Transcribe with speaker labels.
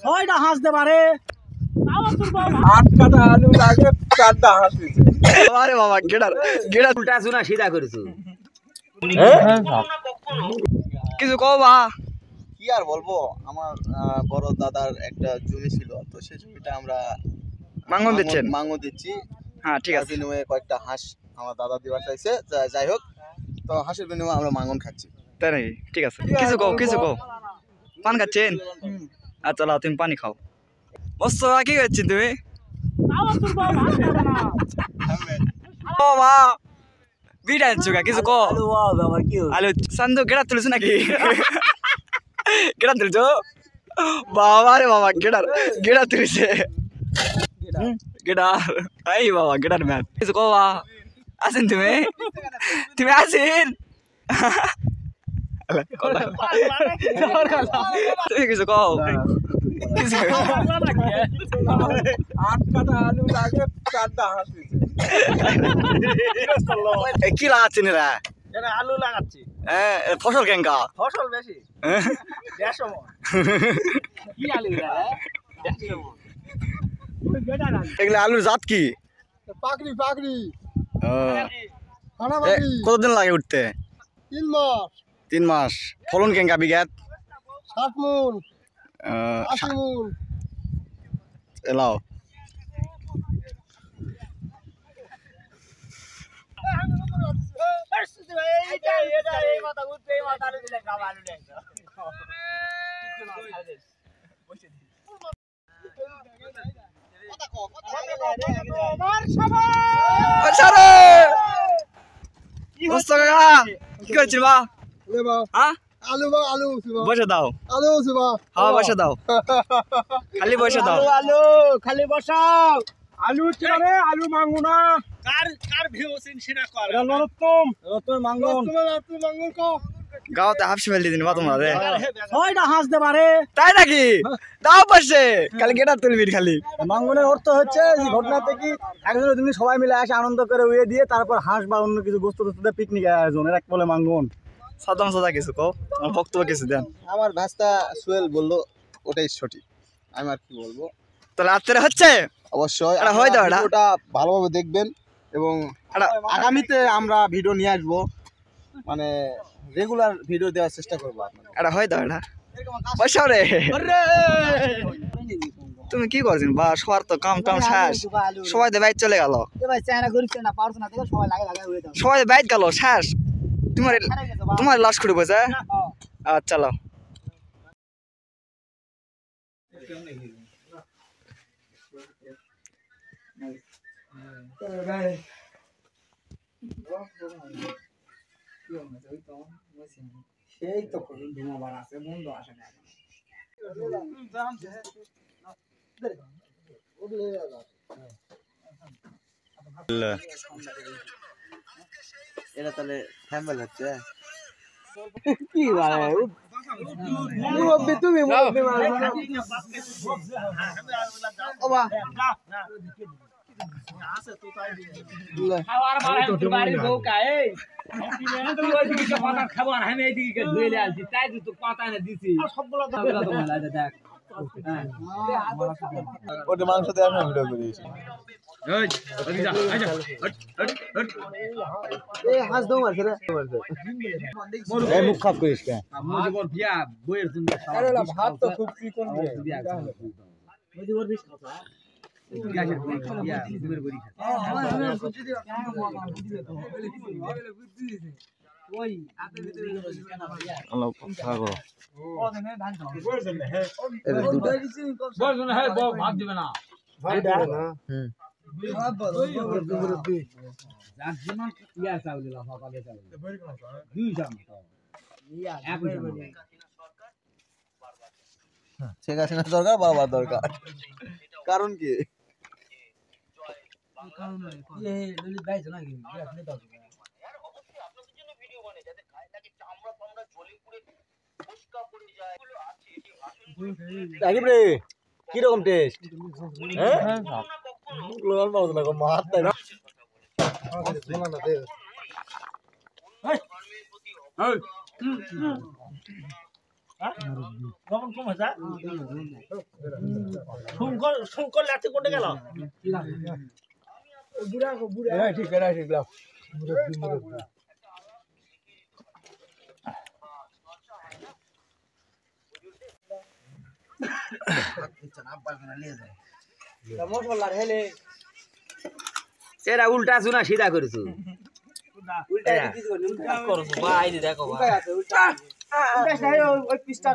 Speaker 1: ছয়টা হাঁস দে পারে
Speaker 2: 8 কাটা আলু লাগে 4টা হাঁস দিছে।
Speaker 3: আরে বাবা গেড়া
Speaker 1: উল্টা শুনা সিধা করেছো
Speaker 3: কিছু কও বা
Speaker 2: কি আর বলবো, আমার বড় দাদার একটা জমি ছিল, তো সেই জমিটা আমরা
Speaker 3: মাঙ্গন দিচ্ছেন?
Speaker 2: মাঙ্গন দিচ্ছি।
Speaker 3: হ্যাঁ ঠিক আছে।
Speaker 2: বিনিময়ে কয়েকটা হাঁস আমার দাদা দিবার চাইছে, যাই হোক, তো হাঁসের বিনিময়ে আমরা মাঙ্গন খাচ্ছি।
Speaker 3: তাই নাকি? ঠিক আছে, কিছু কও পান খাচ্ছেন? আচ্ছা লাও তুমি পানি খাও। বস কি করছেন তুমি? ও মা বিড়া আনছো কিছু কও। আলু সান্দু গেড়া তুলছো নাকি? গেড়া তুলছো? বাবা রে বাবা গেড়া তুলছে। গেড়ার এই বাবা গেড়ার ম্যান কিছু কও বা আছেন তুমি আছেন? তুমি কিছু কও।
Speaker 2: 8 কাটা আলু লাগে 4টা হাঁস দিছে।
Speaker 3: কি লাগাচ্ছেন এরা?
Speaker 1: আলু লাগাচ্ছি
Speaker 3: ফসল কেঙ্কা
Speaker 1: ফসল বেশি 150 মণ। কি আলু
Speaker 3: এগুলো আলুর জাত কি?
Speaker 2: পাকড়ি পাকড়ি
Speaker 3: কতদিন লাগে উঠতে?
Speaker 2: 3 মাস
Speaker 3: 3 মাস। ফলন কেঙ্কা বিঘাত?
Speaker 2: 60 মণ 80 মণ।
Speaker 3: এলাও কি করছিস বা? হ্যাঁ
Speaker 2: আলু
Speaker 3: বসে দাও।
Speaker 2: আলু
Speaker 3: হ্যাঁ বসে দাও, খালি বসে দাও।
Speaker 1: আলু খালি বসাও। আলু চিনে আলু মাঙ্গু না কার ভিউছেন সেটা কর। নরত্তম মাঙ্গন
Speaker 3: গাঁওতে হাফসি ফেল দিন বা তোমরা রে।
Speaker 1: ছয়টা হাঁস দে পারে।
Speaker 3: তাই নাকি? দাও পাশে খালি গেটা তুলবি খালি।
Speaker 1: মাঙ্গনের অর্থ হচ্ছে যে ঘটনাতে কি একজনের তুমি সবাই মিলে আসে আনন্দ করে উড়িয়ে দিয়ে তারপর হাঁস বা অন্য কিছু বস্তু পিকনিক আয়োজন এর এক বলে মাঙ্গন।
Speaker 3: সাদাম সাদা কিছু কও, আমার বক্তব্য কিছু দেন।
Speaker 2: আমার ভাস্তা সুয়েল বললো ওটাই সঠিক, আমি আর কি বলবো।
Speaker 3: তাহলে রাত্রে হচ্ছে
Speaker 2: অবশ্যই
Speaker 3: এটা হয় দাও,
Speaker 2: ওটা ভালোভাবে দেখবেন এবং আগামীতে আমরা ভিডিও নিয়ে আসবো, মানে রেগুলার ভিডিও দেওয়ার চেষ্টা করবো আপনাদের।
Speaker 3: এটা হয় দাও, এটা বসাও রে। তুমি কি করছেন বা? সবার তো কাম শেষ, সবাই তো বাইক চলে গেল, সবাই বাইক গেল শেষ। তোমার লাশ খুঁড়ে বসে। আচ্ছা চলো।
Speaker 1: সেই তো ধুমাবার আছে বন্ধ আসে না
Speaker 2: এটা তাহলে ফ্যামিল হচ্ছে
Speaker 1: কি ভাই তুমি খাবার আমি এইদিকে ধুয়ে আসছি তাই তো পাতা না দিছি সবগুলো দেখ
Speaker 2: ওটা মাংস দেওয়ার সময় ভিডিও করেছি।
Speaker 1: মুখ খাপ করিস কে বইয়ের জন্য ভাত তো খুব চিকন ভাত দিবে না
Speaker 2: শেখ হাসিনা দরকার, বারবার দরকার, কারণ কি?
Speaker 1: কিরকম টেস্ট
Speaker 4: লবণ কম হয়েছে শঙ্কর লাঠি কোটে গেল
Speaker 5: এরা উল্টা আছো না সিধা করেছো
Speaker 4: করছো ভাই দেখো
Speaker 1: ওই পিসটা